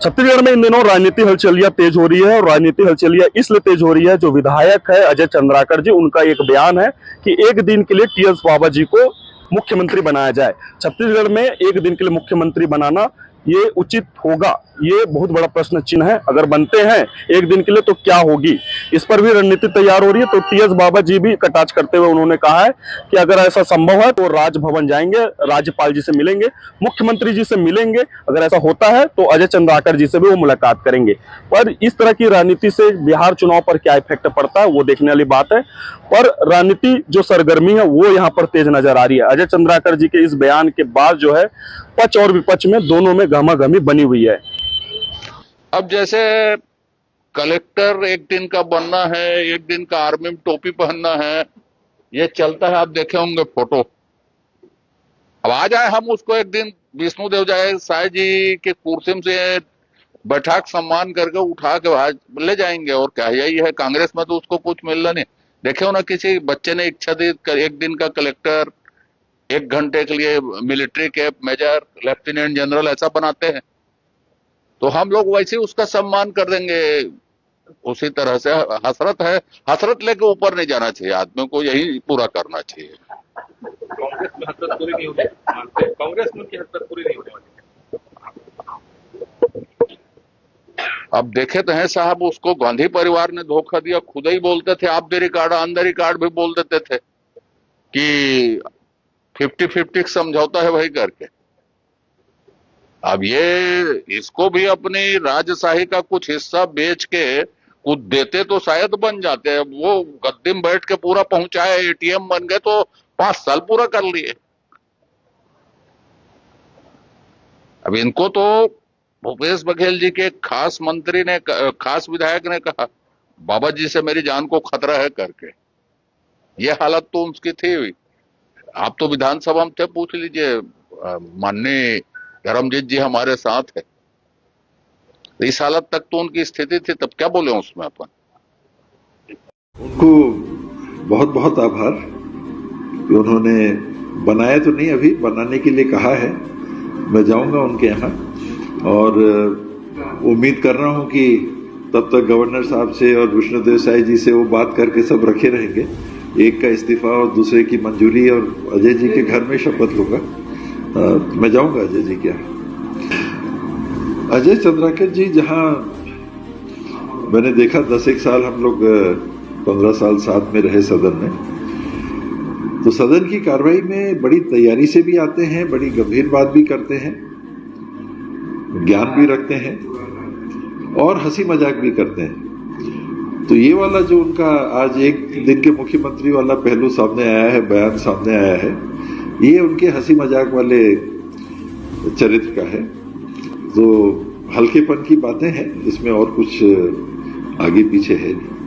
छत्तीसगढ़ में इन दिनों राजनीति हलचलियां तेज हो रही है और राजनीति हलचलियां इसलिए तेज हो रही है, जो विधायक है अजय चंद्राकर जी, उनका एक बयान है कि एक दिन के लिए टीएस बाबा जी को मुख्यमंत्री बनाया जाए। छत्तीसगढ़ में एक दिन के लिए मुख्यमंत्री बनाना ये उचित होगा, ये बहुत बड़ा प्रश्न चिन्ह है। अगर बनते हैं एक दिन के लिए तो क्या होगी, इस पर भी रणनीति तैयार हो रही है। तो टीएस बाबा जी भी कटाक्ष करते हुए उन्होंने कहा है कि अगर ऐसा संभव है तो राजभवन जाएंगे, राज्यपाल जी से मिलेंगे, मुख्यमंत्री जी से मिलेंगे। अगर ऐसा होता है तो अजय चंद्राकर जी से भी वो मुलाकात करेंगे। पर इस तरह की राजनीति से बिहार चुनाव पर क्या इफेक्ट पड़ता है वो देखने वाली बात है। पर राजनीति जो सरगर्मी है वो यहाँ पर तेज नजर आ रही है। अजय चंद्राकर जी के इस बयान के बाद जो है पक्ष और विपक्ष में दोनों में गहमागहमी बनी हुई है। अब जैसे कलेक्टर एक दिन का बनना है, एक दिन का आर्मी में टोपी पहनना है, ये चलता है। आप देखे होंगे फोटो। अब आ जाए हम उसको एक दिन विष्णुदेव जाए साय जी के कुर्सी से बैठा के सम्मान करके उठा के ले जाएंगे। और क्या यही है, कांग्रेस में तो उसको कुछ मिलना नहीं। देखे हो ना, किसी बच्चे ने इच्छा दी एक दिन का कलेक्टर, 1 घंटे के लिए military cap, major, lieutenant general ऐसा बनाते हैं, तो हम लोग वैसे उसका सम्मान कर देंगे। उसी तरह से हसरत है, हसरत लेके ऊपर नहीं जाना चाहिए, आदमी को यही पूरा करना चाहिए। कांग्रेस में हसरत पूरी नहीं होने मानते, कांग्रेस में की हसरत पूरी नहीं होने वाली। अब देखे तो हैं साहब, उसको गांधी परिवार ने धोखा दिया। खुद ही बोलते थे, आप दे रिकॉर्ड ऑन द रिकॉर्ड भी बोल देते थे कि 50-50 समझौता है वही करके। अब ये इसको भी अपनी राजशाही का कुछ हिस्सा बेच के कुछ देते तो शायद बन जाते हैं। वो गद्दी में बैठ के पूरा पहुंचाए, एटीएम बन गए तो 5 साल पूरा कर लिए। अब इनको तो भूपेश बघेल जी के खास मंत्री ने, खास विधायक ने कहा बाबा जी से मेरी जान को खतरा है करके। ये हालत तो उनकी थी। आप तो विधानसभा में थे, पूछ लीजिए, माननीय धर्मजीत जी हमारे साथ है। इस हालत तक तो उनकी स्थिति थी, तब क्या बोले उसमें अपन। उनको बहुत बहुत आभार कि उन्होंने बनाया तो नहीं, अभी बनाने के लिए कहा है। मैं जाऊंगा उनके यहाँ और उम्मीद कर रहा हूं कि तब तक गवर्नर साहब से और विष्णुदेव साय जी से वो बात करके सब रखे रहेंगे। एक का इस्तीफा और दूसरे की मंजूरी, और अजय जी के घर में शपथ लूंगा। मैं जाऊंगा अजय जी के यहाँ। अजय चंद्राकर जी जहां मैंने देखा 10 साल हम लोग 15 साल साथ में रहे सदन में, तो सदन की कार्रवाई में बड़ी तैयारी से भी आते हैं, बड़ी गंभीर बात भी करते हैं, ज्ञान भी रखते हैं और हंसी मजाक भी करते हैं। तो ये वाला जो उनका आज एक दिन के मुख्यमंत्री वाला पहलू सामने आया है, बयान सामने आया है, ये उनके हंसी मजाक वाले चरित्र का है। तो हल्केपन की बातें हैं इसमें, और कुछ आगे पीछे है नहीं।